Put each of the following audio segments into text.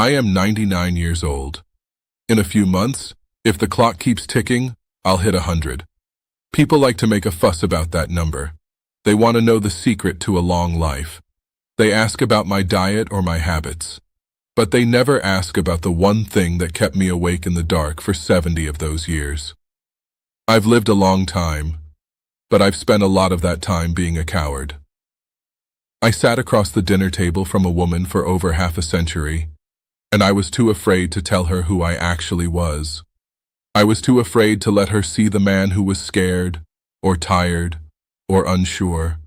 I am 99 years old. In a few months, if the clock keeps ticking, I'll hit 100. People like to make a fuss about that number. They want to know the secret to a long life. They ask about my diet or my habits. But they never ask about the one thing that kept me awake in the dark for 70 of those years. I've lived a long time, but I've spent a lot of that time being a coward. I sat across the dinner table from a woman for over half a century, and I was too afraid to tell her who I actually was. I was too afraid to let her see the man who was scared, or tired, or unsure.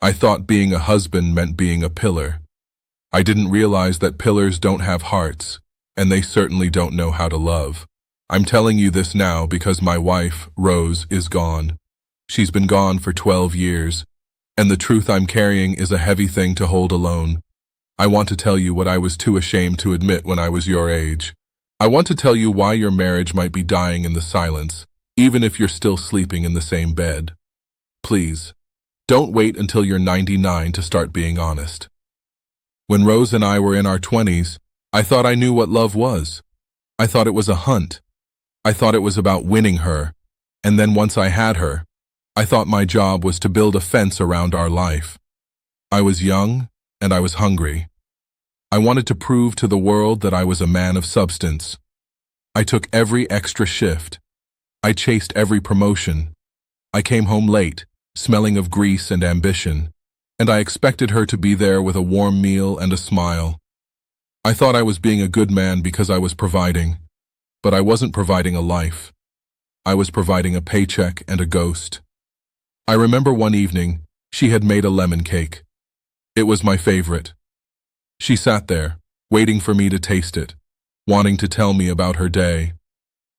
I thought being a husband meant being a pillar. I didn't realize that pillars don't have hearts, and they certainly don't know how to love. I'm telling you this now because my wife, Rose, is gone. She's been gone for 12 years, and the truth I'm carrying is a heavy thing to hold alone. I want to tell you what I was too ashamed to admit when I was your age. I want to tell you why your marriage might be dying in the silence, even if you're still sleeping in the same bed. Please, don't wait until you're 99 to start being honest. When Rose and I were in our 20s, I thought I knew what love was. I thought it was a hunt. I thought it was about winning her, and then once I had her, I thought my job was to build a fence around our life. I was young, and I was hungry. I wanted to prove to the world that I was a man of substance. I took every extra shift. I chased every promotion. I came home late, smelling of grease and ambition, and I expected her to be there with a warm meal and a smile. I thought I was being a good man because I was providing, but I wasn't providing a life. I was providing a paycheck and a ghost. I remember one evening, she had made a lemon cake. It was my favorite. She sat there, waiting for me to taste it, wanting to tell me about her day.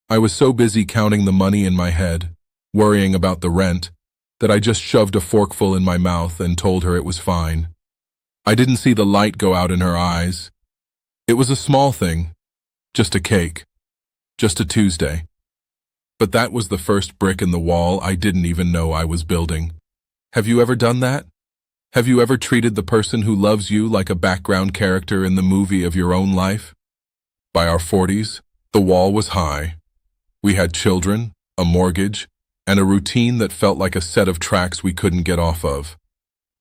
I was so busy counting the money in my head, worrying about the rent, that I just shoved a forkful in my mouth and told her it was fine. I didn't see the light go out in her eyes. It was a small thing, just a cake, just a Tuesday. But that was the first brick in the wall I didn't even know I was building. Have you ever done that? Have you ever treated the person who loves you like a background character in the movie of your own life? By our 40s, the wall was high. We had children, a mortgage, and a routine that felt like a set of tracks we couldn't get off of.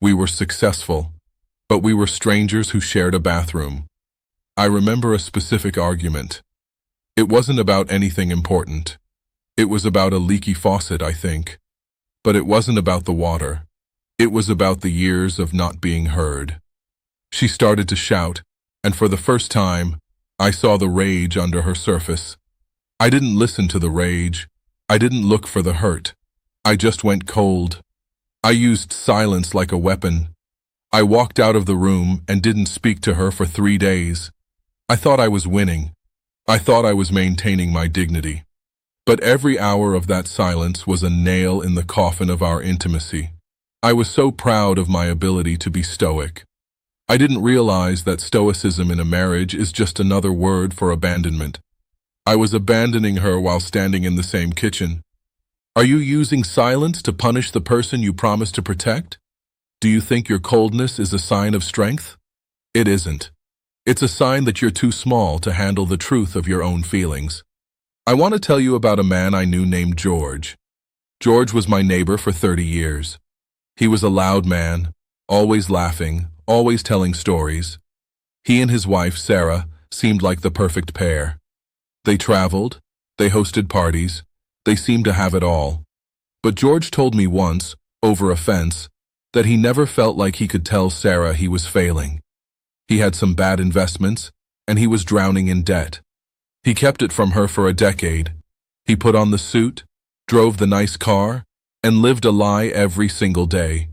We were successful, but we were strangers who shared a bathroom. I remember a specific argument. It wasn't about anything important. It was about a leaky faucet, I think. But it wasn't about the water. It was about the years of not being heard. She started to shout, and for the first time, I saw the rage under her surface. I didn't listen to the rage. I didn't look for the hurt. I just went cold. I used silence like a weapon. I walked out of the room and didn't speak to her for 3 days. I thought I was winning. I thought I was maintaining my dignity. But every hour of that silence was a nail in the coffin of our intimacy. I was so proud of my ability to be stoic. I didn't realize that stoicism in a marriage is just another word for abandonment. I was abandoning her while standing in the same kitchen. Are you using silence to punish the person you promised to protect? Do you think your coldness is a sign of strength? It isn't. It's a sign that you're too small to handle the truth of your own feelings. I want to tell you about a man I knew named George. George was my neighbor for 30 years. He was a loud man, always laughing, always telling stories. He and his wife, Sarah, seemed like the perfect pair. They traveled, they hosted parties, they seemed to have it all. But George told me once, over a fence, that he never felt like he could tell Sarah he was failing. He had some bad investments, and he was drowning in debt. He kept it from her for a decade. He put on the suit, drove the nice car, and lived a lie every single day.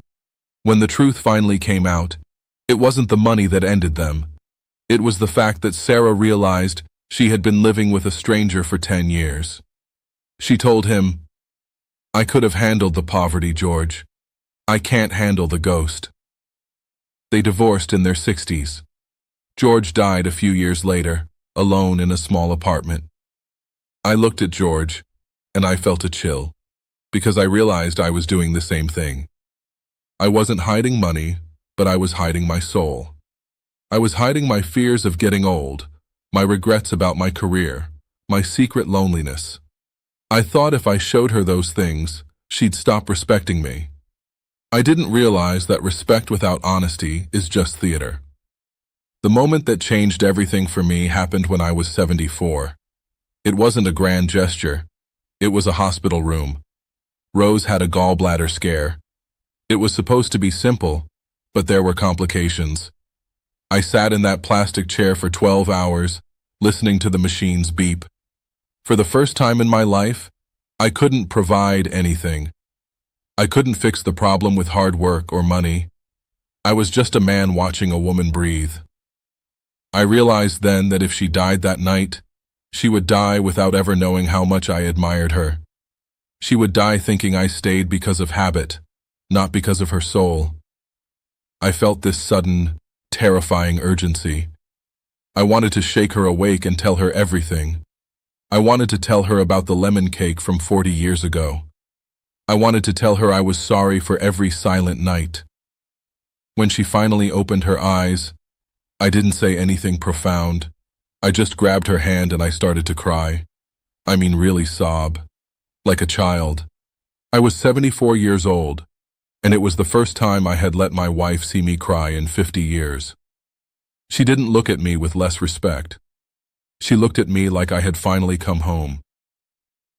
When the truth finally came out, it wasn't the money that ended them. It was the fact that Sarah realized she had been living with a stranger for 10 years. She told him, "I could have handled the poverty, George. I can't handle the ghost." They divorced in their 60s. George died a few years later, alone in a small apartment. I looked at George, and I felt a chill, because I realized I was doing the same thing. I wasn't hiding money, but I was hiding my soul. I was hiding my fears of getting old, my regrets about my career, my secret loneliness. I thought if I showed her those things, she'd stop respecting me. I didn't realize that respect without honesty is just theater. The moment that changed everything for me happened when I was 74. It wasn't a grand gesture. It was a hospital room. Rose had a gallbladder scare. It was supposed to be simple, but there were complications. I sat in that plastic chair for 12 hours, listening to the machines beep. For the first time in my life, I couldn't provide anything. I couldn't fix the problem with hard work or money. I was just a man watching a woman breathe. I realized then that if she died that night, she would die without ever knowing how much I admired her. She would die thinking I stayed because of habit, not because of her soul. I felt this sudden, terrifying urgency. I wanted to shake her awake and tell her everything. I wanted to tell her about the lemon cake from 40 years ago. I wanted to tell her I was sorry for every silent night. When she finally opened her eyes, I didn't say anything profound. I just grabbed her hand and I started to cry. I mean, really sob. Like a child. I was 74 years old, and it was the first time I had let my wife see me cry in 50 years. She didn't look at me with less respect. She looked at me like I had finally come home.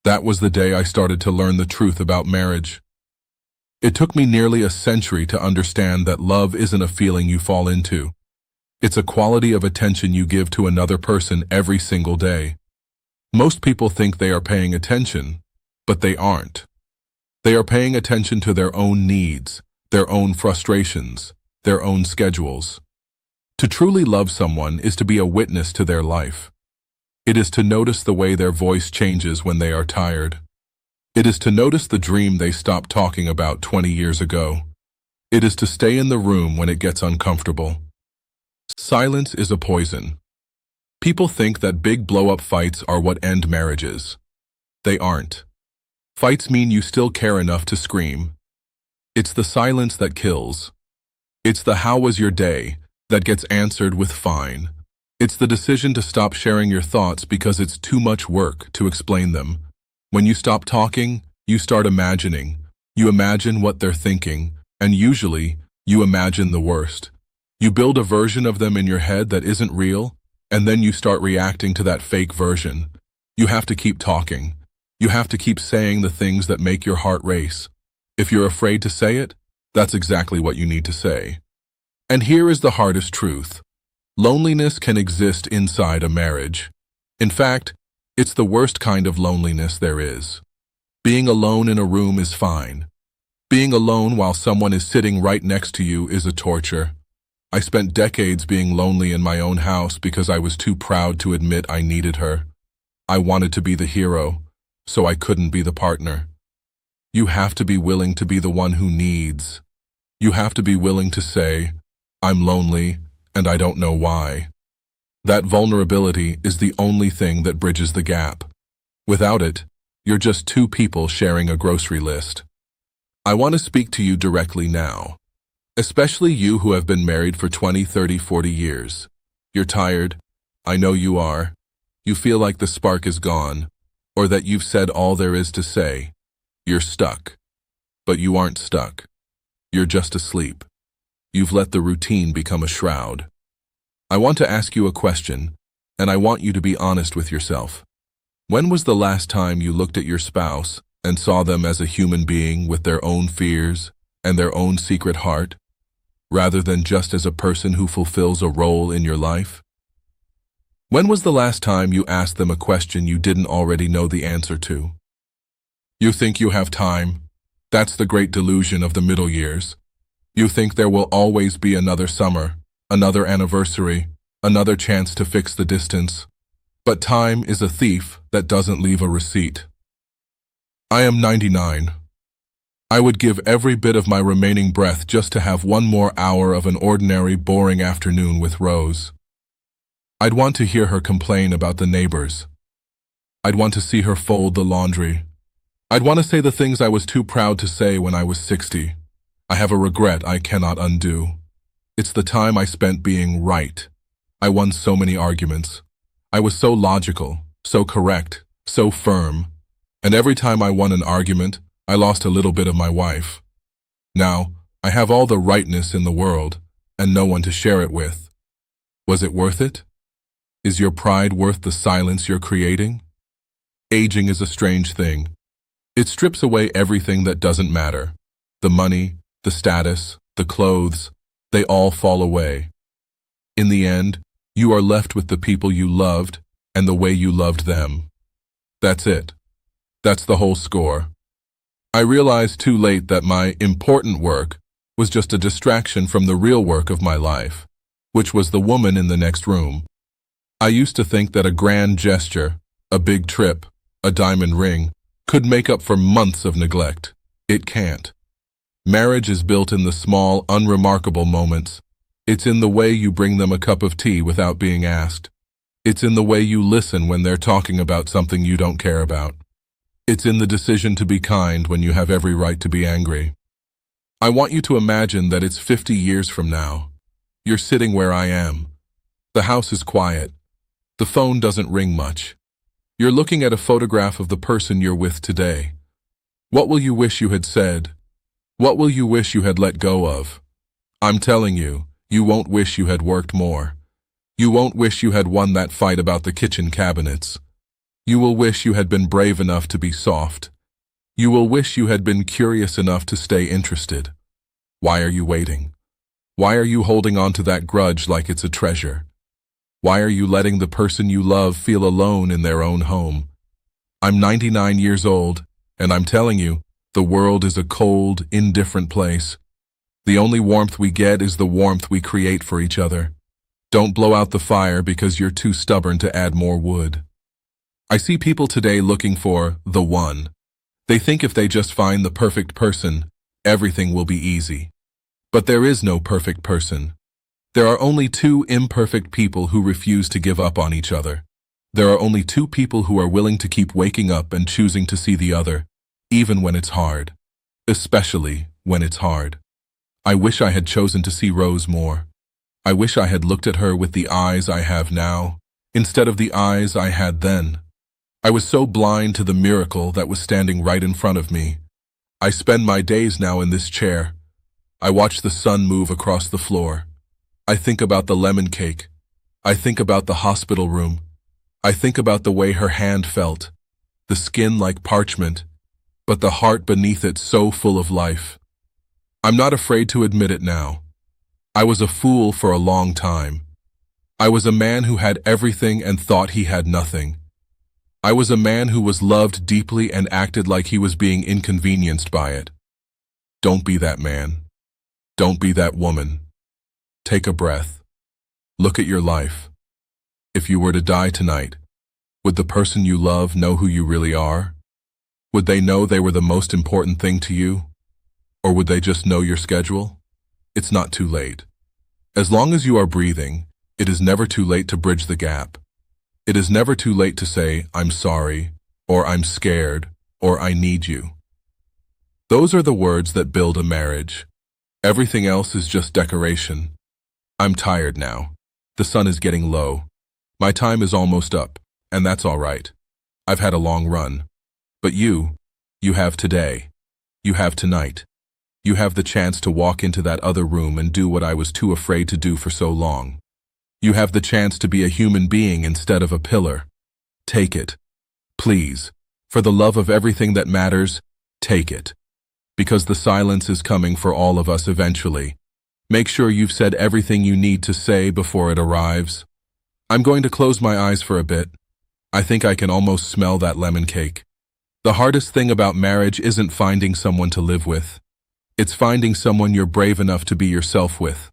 That was the day I started to learn the truth about marriage. It took me nearly a century to understand that love isn't a feeling you fall into. It's a quality of attention you give to another person every single day. Most people think they are paying attention, but they aren't. They are paying attention to their own needs, their own frustrations, their own schedules. To truly love someone is to be a witness to their life. It is to notice the way their voice changes when they are tired. It is to notice the dream they stopped talking about 20 years ago. It is to stay in the room when it gets uncomfortable. Silence is a poison. People think that big blow-up fights are what end marriages. They aren't. Fights mean you still care enough to scream. It's the silence that kills. It's the "how was your day" that gets answered with "fine." It's the decision to stop sharing your thoughts because it's too much work to explain them. When you stop talking, you start imagining. You imagine what they're thinking, and usually, you imagine the worst. You build a version of them in your head that isn't real, and then you start reacting to that fake version. You have to keep talking. You have to keep saying the things that make your heart race. If you're afraid to say it, that's exactly what you need to say. And here is the hardest truth. Loneliness can exist inside a marriage. In fact, it's the worst kind of loneliness there is. Being alone in a room is fine. Being alone while someone is sitting right next to you is a torture. I spent decades being lonely in my own house because I was too proud to admit I needed her. I wanted to be the hero, so I couldn't be the partner. You have to be willing to be the one who needs. You have to be willing to say, "I'm lonely, and I don't know why." That vulnerability is the only thing that bridges the gap. Without it, you're just two people sharing a grocery list. I want to speak to you directly now. Especially you who have been married for 20, 30, 40 years. You're tired. I know you are. You feel like the spark is gone, or that you've said all there is to say. You're stuck. But you aren't stuck. You're just asleep. You've let the routine become a shroud. I want to ask you a question, and I want you to be honest with yourself. When was the last time you looked at your spouse and saw them as a human being with their own fears and their own secret heart, rather than just as a person who fulfills a role in your life? When was the last time you asked them a question you didn't already know the answer to? You think you have time. That's the great delusion of the middle years. You think there will always be another summer, another anniversary, another chance to fix the distance. But time is a thief that doesn't leave a receipt. I am 99. I would give every bit of my remaining breath just to have one more hour of an ordinary, boring afternoon with Rose. I'd want to hear her complain about the neighbors. I'd want to see her fold the laundry. I'd want to say the things I was too proud to say when I was 60. I have a regret I cannot undo. It's the time I spent being right. I won so many arguments. I was so logical, so correct, so firm, and every time I won an argument, I lost a little bit of my wife. Now, I have all the rightness in the world, and no one to share it with. Was it worth it? Is your pride worth the silence you're creating? Aging is a strange thing. It strips away everything that doesn't matter. The money, the status, the clothes, they all fall away. In the end, you are left with the people you loved and the way you loved them. That's it. That's the whole score. I realized too late that my important work was just a distraction from the real work of my life, which was the woman in the next room. I used to think that a grand gesture, a big trip, a diamond ring, could make up for months of neglect. It can't. Marriage is built in the small, unremarkable moments. It's in the way you bring them a cup of tea without being asked. It's in the way you listen when they're talking about something you don't care about. It's in the decision to be kind when you have every right to be angry. I want you to imagine that it's 50 years from now. You're sitting where I am. The house is quiet. The phone doesn't ring much. You're looking at a photograph of the person you're with today. What will you wish you had said? What will you wish you had let go of? I'm telling you, you won't wish you had worked more. You won't wish you had won that fight about the kitchen cabinets. You will wish you had been brave enough to be soft. You will wish you had been curious enough to stay interested. Why are you waiting? Why are you holding on to that grudge like it's a treasure? Why are you letting the person you love feel alone in their own home? I'm 99 years old, and I'm telling you, the world is a cold, indifferent place. The only warmth we get is the warmth we create for each other. Don't blow out the fire because you're too stubborn to add more wood. I see people today looking for the one. They think if they just find the perfect person, everything will be easy. But there is no perfect person. There are only two imperfect people who refuse to give up on each other. There are only two people who are willing to keep waking up and choosing to see the other, even when it's hard. Especially when it's hard. I wish I had chosen to see Rose more. I wish I had looked at her with the eyes I have now, instead of the eyes I had then. I was so blind to the miracle that was standing right in front of me. I spend my days now in this chair. I watch the sun move across the floor. I think about the lemon cake. I think about the hospital room. I think about the way her hand felt, the skin like parchment, but the heart beneath it so full of life. I'm not afraid to admit it now. I was a fool for a long time. I was a man who had everything and thought he had nothing. I was a man who was loved deeply and acted like he was being inconvenienced by it. Don't be that man. Don't be that woman. Take a breath. Look at your life. If you were to die tonight, would the person you love know who you really are? Would they know they were the most important thing to you? Or would they just know your schedule? It's not too late. As long as you are breathing, it is never too late to bridge the gap. It is never too late to say, I'm sorry, or I'm scared, or I need you. Those are the words that build a marriage. Everything else is just decoration. I'm tired now. The sun is getting low. My time is almost up, and that's all right. I've had a long run. But you have today. You have tonight. You have the chance to walk into that other room and do what I was too afraid to do for so long. You have the chance to be a human being instead of a pillar. Take it. Please. For the love of everything that matters, take it. Because the silence is coming for all of us eventually. Make sure you've said everything you need to say before it arrives. I'm going to close my eyes for a bit. I think I can almost smell that lemon cake. The hardest thing about marriage isn't finding someone to live with. It's finding someone you're brave enough to be yourself with.